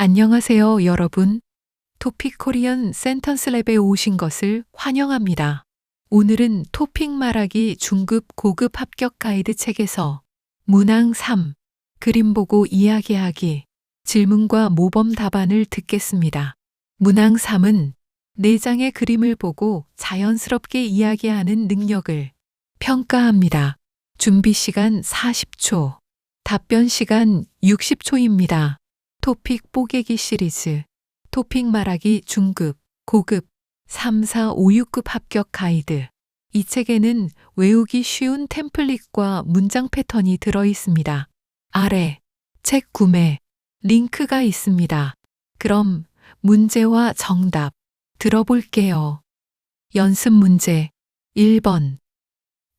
안녕하세요, 여러분. 토픽 코리안 센턴스 랩에 오신 것을 환영합니다. 오늘은 토픽 말하기 중급 고급 합격 가이드 책에서 문항 3, 그림 보고 이야기하기, 질문과 모범 답안을 듣겠습니다. 문항 3은 4장의 그림을 보고 자연스럽게 이야기하는 능력을 평가합니다. 준비 시간 40초, 답변 시간 60초입니다. 토픽 뽀개기 시리즈, 토픽 말하기 중급, 고급, 3, 4, 5, 6급 합격 가이드. 이 책에는 외우기 쉬운 템플릿과 문장 패턴이 들어 있습니다. 아래 책 구매 링크가 있습니다. 그럼 문제와 정답 들어볼게요. 연습 문제 1번.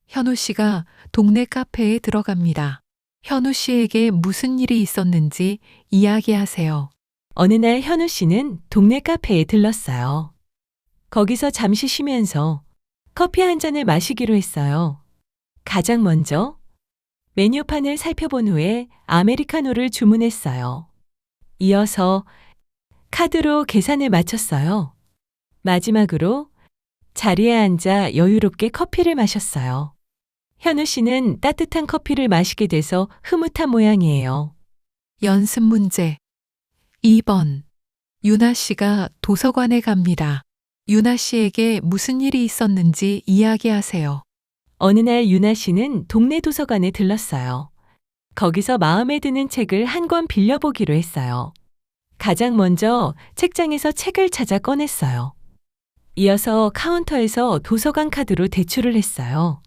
현우 씨가 동네 카페에 들어갑니다. 현우 씨에게 무슨 일이 있었는지 이야기하세요. 어느 날 현우 씨는 동네 카페에 들렀어요. 거기서 잠시 쉬면서 커피 한 잔을 마시기로 했어요. 가장 먼저 메뉴판을 살펴본 후에 아메리카노를 주문했어요. 이어서 카드로 계산을 마쳤어요. 마지막으로 자리에 앉아 여유롭게 커피를 마셨어요. 현우 씨는 따뜻한 커피를 마시게 돼서 흐뭇한 모양이에요. 연습 문제 2번. 유나 씨가 도서관에 갑니다. 유나 씨에게 무슨 일이 있었는지 이야기하세요. 어느 날 유나 씨는 동네 도서관에 들렀어요. 거기서 마음에 드는 책을 한 권 빌려보기로 했어요. 가장 먼저 책장에서 책을 찾아 꺼냈어요. 이어서 카운터에서 도서관 카드로 대출을 했어요.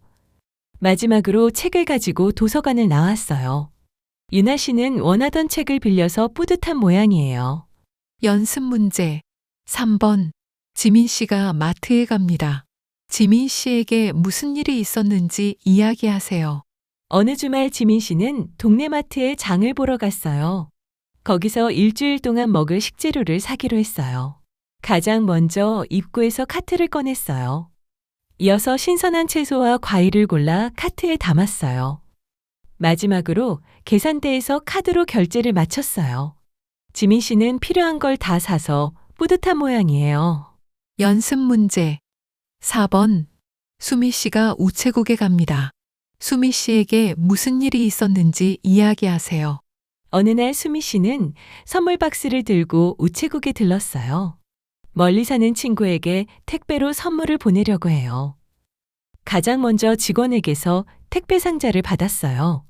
마지막으로 책을 가지고 도서관을 나왔어요. 유나 씨는 원하던 책을 빌려서 뿌듯한 모양이에요. 연습 문제 3번. 지민 씨가 마트에 갑니다. 지민 씨에게 무슨 일이 있었는지 이야기하세요. 어느 주말 지민 씨는 동네 마트에 장을 보러 갔어요. 거기서 일주일 동안 먹을 식재료를 사기로 했어요. 가장 먼저 입구에서 카트를 꺼냈어요. 이어서 신선한 채소와 과일을 골라 카트에 담았어요. 마지막으로 계산대에서 카드로 결제를 마쳤어요. 지민 씨는 필요한 걸 다 사서 뿌듯한 모양이에요. 연습 문제 4번. 수미 씨가 우체국에 갑니다. 수미 씨에게 무슨 일이 있었는지 이야기하세요. 어느 날 수미 씨는 선물 박스를 들고 우체국에 들렀어요. 멀리 사는 친구에게 택배로 선물을 보내려고 해요. 가장 먼저 직원에게서 택배 상자를 받았어요.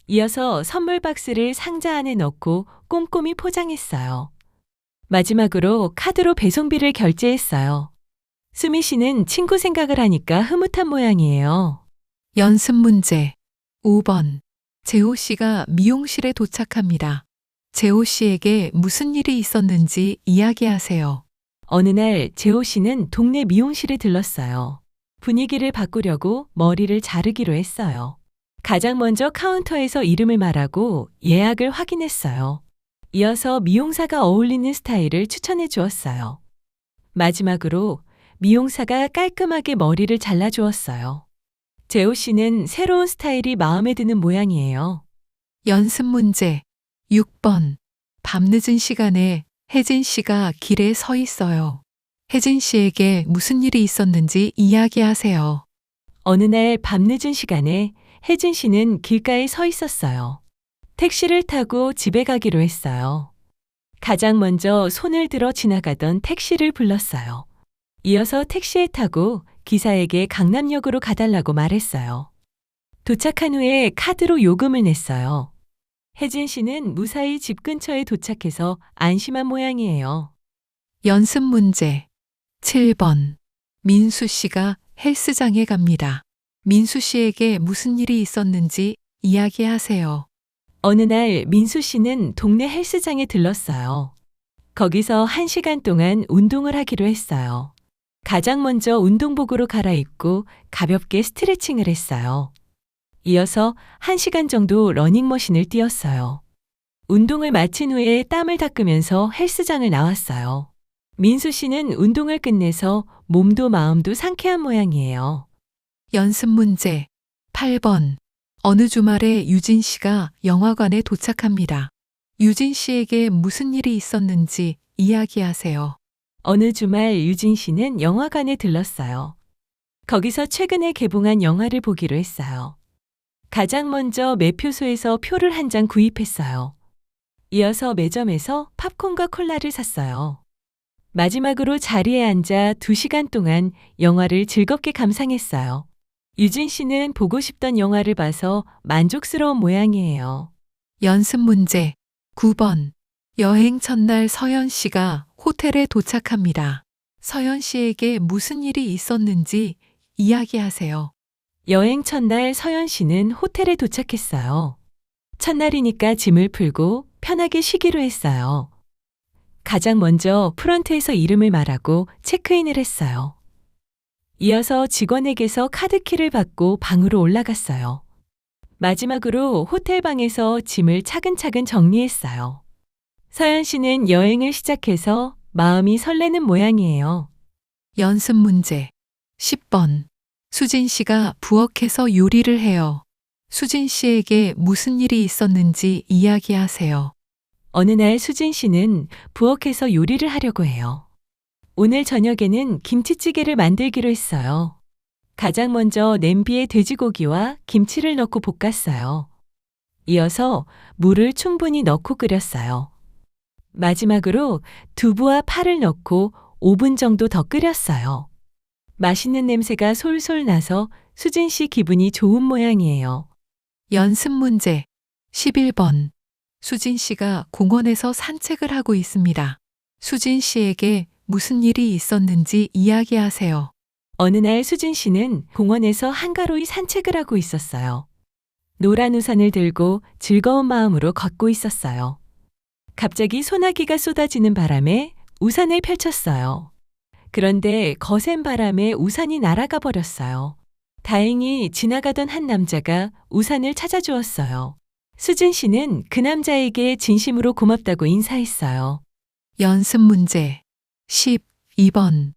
이어서 선물 박스를 상자 안에 넣고 꼼꼼히 포장했어요. 마지막으로 카드로 배송비를 결제했어요. 수미 씨는 친구 생각을 하니까 흐뭇한 모양이에요. 연습 문제 5번. 재호 씨가 미용실에 도착합니다. 재호 씨에게 무슨 일이 있었는지 이야기하세요. 어느 날 재호 씨는 동네 미용실에 들렀어요. 분위기를 바꾸려고 머리를 자르기로 했어요. 가장 먼저 카운터에서 이름을 말하고 예약을 확인했어요. 이어서 미용사가 어울리는 스타일을 추천해 주었어요. 마지막으로 미용사가 깔끔하게 머리를 잘라주었어요. 재호 씨는 새로운 스타일이 마음에 드는 모양이에요. 연습 문제 6번. 밤늦은 시간에 혜진 씨가 길에 서 있어요. 혜진 씨에게 무슨 일이 있었는지 이야기하세요. 어느 날 밤늦은 시간에 혜진 씨는 길가에 서 있었어요. 택시를 타고 집에 가기로 했어요. 가장 먼저 손을 들어 지나가던 택시를 불렀어요. 이어서 택시에 타고 기사에게 강남역으로 가달라고 말했어요. 도착한 후에 카드로 요금을 냈어요. 혜진 씨는 무사히 집 근처에 도착해서 안심한 모양이에요. 연습 문제 7번. 민수 씨가 헬스장에 갑니다. 민수 씨에게 무슨 일이 있었는지 이야기하세요. 어느 날 민수 씨는 동네 헬스장에 들렀어요. 거기서 1시간 동안 운동을 하기로 했어요. 가장 먼저 운동복으로 갈아입고 가볍게 스트레칭을 했어요. 이어서 1시간 정도 러닝머신을 뛰었어요. 운동을 마친 후에 땀을 닦으면서 헬스장을 나왔어요. 민수 씨는 운동을 끝내서 몸도 마음도 상쾌한 모양이에요. 연습 문제 8번. 어느 주말에 유진 씨가 영화관에 도착합니다. 유진 씨에게 무슨 일이 있었는지 이야기하세요. 어느 주말 유진 씨는 영화관에 들렀어요. 거기서 최근에 개봉한 영화를 보기로 했어요. 가장 먼저 매표소에서 표를 한 장 구입했어요. 이어서 매점에서 팝콘과 콜라를 샀어요. 마지막으로 자리에 앉아 2시간 동안 영화를 즐겁게 감상했어요. 유진 씨는 보고 싶던 영화를 봐서 만족스러운 모양이에요. 연습 문제 9번. 여행 첫날 서연 씨가 호텔에 도착합니다. 서연 씨에게 무슨 일이 있었는지 이야기하세요. 여행 첫날 서연 씨는 호텔에 도착했어요. 첫날이니까 짐을 풀고 편하게 쉬기로 했어요. 가장 먼저 프런트에서 이름을 말하고 체크인을 했어요. 이어서 직원에게서 카드키를 받고 방으로 올라갔어요. 마지막으로 호텔 방에서 짐을 차근차근 정리했어요. 서연 씨는 여행을 시작해서 마음이 설레는 모양이에요. 연습 문제 10번. 수진 씨가 부엌에서 요리를 해요. 수진 씨에게 무슨 일이 있었는지 이야기하세요. 어느 날 수진 씨는 부엌에서 요리를 하려고 해요. 오늘 저녁에는 김치찌개를 만들기로 했어요. 가장 먼저 냄비에 돼지고기와 김치를 넣고 볶았어요. 이어서 물을 충분히 넣고 끓였어요. 마지막으로 두부와 파를 넣고 5분 정도 더 끓였어요. 맛있는 냄새가 솔솔 나서 수진 씨 기분이 좋은 모양이에요. 연습 문제 11번. 수진 씨가 공원에서 산책을 하고 있습니다. 수진 씨에게 무슨 일이 있었는지 이야기하세요. 어느 날 수진 씨는 공원에서 한가로이 산책을 하고 있었어요. 노란 우산을 들고 즐거운 마음으로 걷고 있었어요. 갑자기 소나기가 쏟아지는 바람에 우산을 펼쳤어요. 그런데 거센 바람에 우산이 날아가 버렸어요. 다행히 지나가던 한 남자가 우산을 찾아주었어요. 수진 씨는 그 남자에게 진심으로 고맙다고 인사했어요. 연습 문제 12번.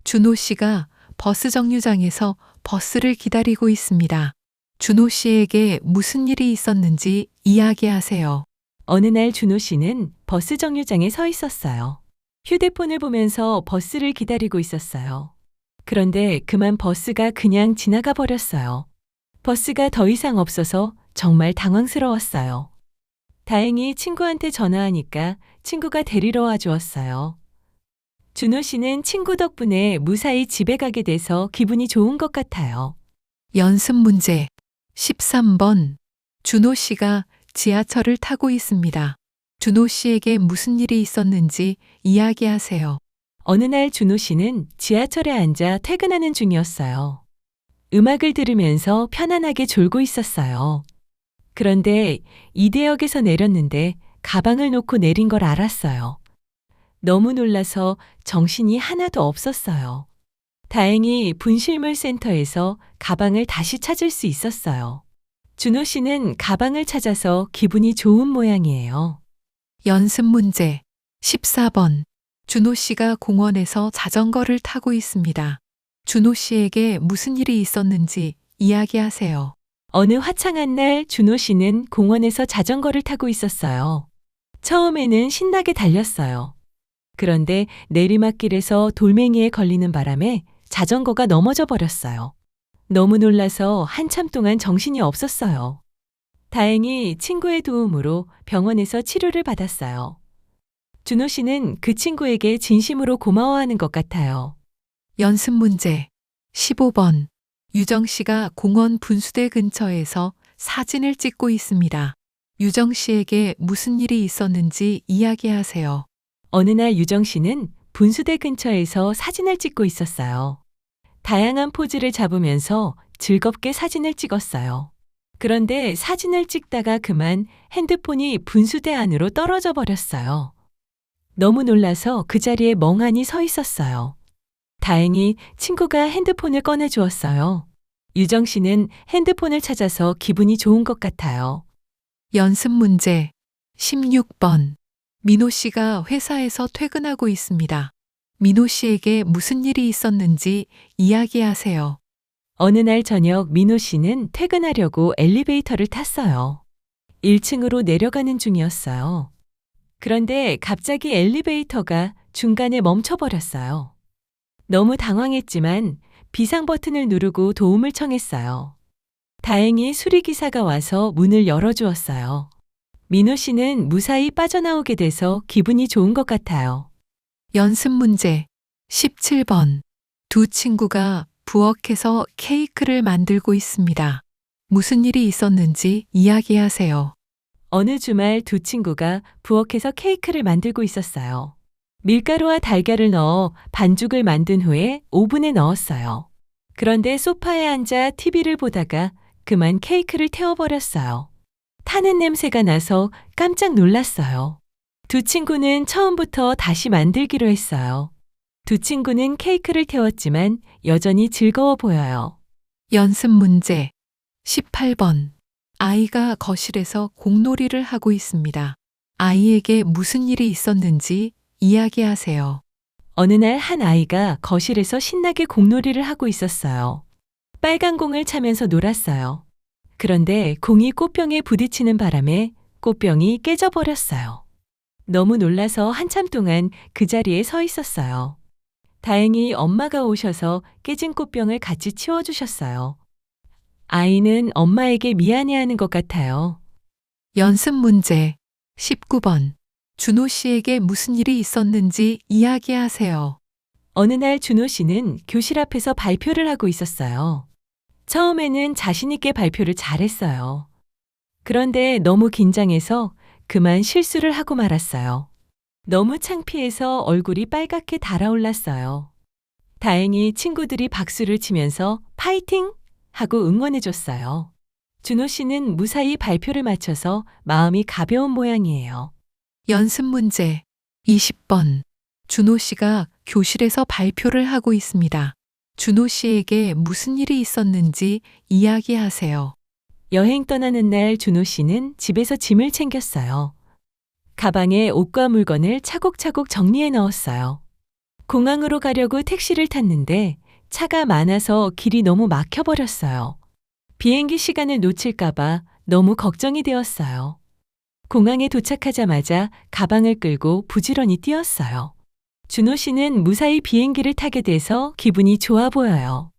준호 씨가 버스 정류장에서 버스를 기다리고 있습니다. 준호 씨에게 무슨 일이 있었는지 이야기하세요. 어느 날 준호 씨는 버스 정류장에 서 있었어요. 휴대폰을 보면서 버스를 기다리고 있었어요. 그런데 그만 버스가 그냥 지나가 버렸어요. 버스가 더 이상 없어서 정말 당황스러웠어요. 다행히 친구한테 전화하니까 친구가 데리러 와 주었어요. 준호 씨는 친구 덕분에 무사히 집에 가게 돼서 기분이 좋은 것 같아요. 연습 문제 13번. 준호 씨가 지하철을 타고 있습니다. 준호 씨에게 무슨 일이 있었는지 이야기하세요. 어느 날 준호 씨는 지하철에 앉아 퇴근하는 중이었어요. 음악을 들으면서 편안하게 졸고 있었어요. 그런데 이대역에서 내렸는데 가방을 놓고 내린 걸 알았어요. 너무 놀라서 정신이 하나도 없었어요. 다행히 분실물 센터에서 가방을 다시 찾을 수 있었어요. 준호 씨는 가방을 찾아서 기분이 좋은 모양이에요. 연습 문제 14번. 준호 씨가 공원에서 자전거를 타고 있습니다. 준호 씨에게 무슨 일이 있었는지 이야기하세요. 어느 화창한 날 준호 씨는 공원에서 자전거를 타고 있었어요. 처음에는 신나게 달렸어요. 그런데 내리막길에서 돌멩이에 걸리는 바람에 자전거가 넘어져 버렸어요. 너무 놀라서 한참 동안 정신이 없었어요. 다행히 친구의 도움으로 병원에서 치료를 받았어요. 준호 씨는 그 친구에게 진심으로 고마워하는 것 같아요. 연습 문제 15번. 유정 씨가 공원 분수대 근처에서 사진을 찍고 있습니다. 유정 씨에게 무슨 일이 있었는지 이야기하세요. 어느 날 유정 씨는 분수대 근처에서 사진을 찍고 있었어요. 다양한 포즈를 잡으면서 즐겁게 사진을 찍었어요. 그런데 사진을 찍다가 그만 핸드폰이 분수대 안으로 떨어져 버렸어요. 너무 놀라서 그 자리에 멍하니 서 있었어요. 다행히 친구가 핸드폰을 꺼내 주었어요. 유정 씨는 핸드폰을 찾아서 기분이 좋은 것 같아요. 연습 문제 16번. 민호 씨가 회사에서 퇴근하고 있습니다. 민호 씨에게 무슨 일이 있었는지 이야기하세요. 어느 날 저녁 민호 씨는 퇴근하려고 엘리베이터를 탔어요. 1층으로 내려가는 중이었어요. 그런데 갑자기 엘리베이터가 중간에 멈춰버렸어요. 너무 당황했지만 비상 버튼을 누르고 도움을 청했어요. 다행히 수리기사가 와서 문을 열어주었어요. 민호 씨는 무사히 빠져나오게 돼서 기분이 좋은 것 같아요. 연습 문제 17번. 두 친구가 부엌에서 케이크를 만들고 있습니다. 무슨 일이 있었는지 이야기하세요. 어느 주말 두 친구가 부엌에서 케이크를 만들고 있었어요. 밀가루와 달걀을 넣어 반죽을 만든 후에 오븐에 넣었어요. 그런데 소파에 앉아 TV를 보다가 그만 케이크를 태워버렸어요. 타는 냄새가 나서 깜짝 놀랐어요. 두 친구는 처음부터 다시 만들기로 했어요. 두 친구는 케이크를 태웠지만 여전히 즐거워 보여요. 연습 문제 18번. 아이가 거실에서 공놀이를 하고 있습니다. 아이에게 무슨 일이 있었는지 이야기하세요. 어느 날 한 아이가 거실에서 신나게 공놀이를 하고 있었어요. 빨간 공을 차면서 놀았어요. 그런데 공이 꽃병에 부딪히는 바람에 꽃병이 깨져버렸어요. 너무 놀라서 한참 동안 그 자리에 서 있었어요. 다행히 엄마가 오셔서 깨진 꽃병을 같이 치워주셨어요. 아이는 엄마에게 미안해하는 것 같아요. 연습 문제 19번. 준호 씨에게 무슨 일이 있었는지 이야기하세요. 어느 날 준호 씨는 교실 앞에서 발표를 하고 있었어요. 처음에는 자신있게 발표를 잘했어요. 그런데 너무 긴장해서 그만 실수를 하고 말았어요. 너무 창피해서 얼굴이 빨갛게 달아올랐어요. 다행히 친구들이 박수를 치면서 파이팅! 하고 응원해줬어요. 준호 씨는 무사히 발표를 마쳐서 마음이 가벼운 모양이에요. 연습 문제 20번. 준호 씨가 교실에서 발표를 하고 있습니다. 준호 씨에게 무슨 일이 있었는지 이야기하세요. 여행 떠나는 날 준호 씨는 집에서 짐을 챙겼어요. 가방에 옷과 물건을 차곡차곡 정리해 넣었어요. 공항으로 가려고 택시를 탔는데 차가 많아서 길이 너무 막혀버렸어요. 비행기 시간을 놓칠까봐 너무 걱정이 되었어요. 공항에 도착하자마자 가방을 끌고 부지런히 뛰었어요. 준호 씨는 무사히 비행기를 타게 돼서 기분이 좋아 보여요.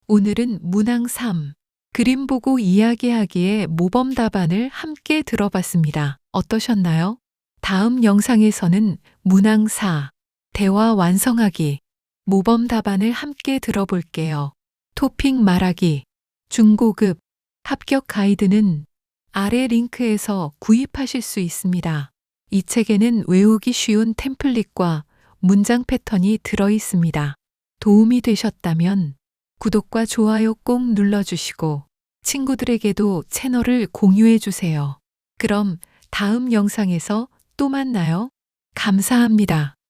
오늘은 문항 3. 그림 보고 이야기하기의 모범 답안을 함께 들어봤습니다. 어떠셨나요? 다음 영상에서는 문항 4. 대화 완성하기. 모범 답안을 함께 들어볼게요. 토픽 말하기. 중고급 합격 가이드는 아래 링크에서 구입하실 수 있습니다. 이 책에는 외우기 쉬운 템플릿과 문장 패턴이 들어 있습니다. 도움이 되셨다면 구독과 좋아요 꼭 눌러주시고 친구들에게도 채널을 공유해 주세요. 그럼 다음 영상에서 또 만나요. 감사합니다.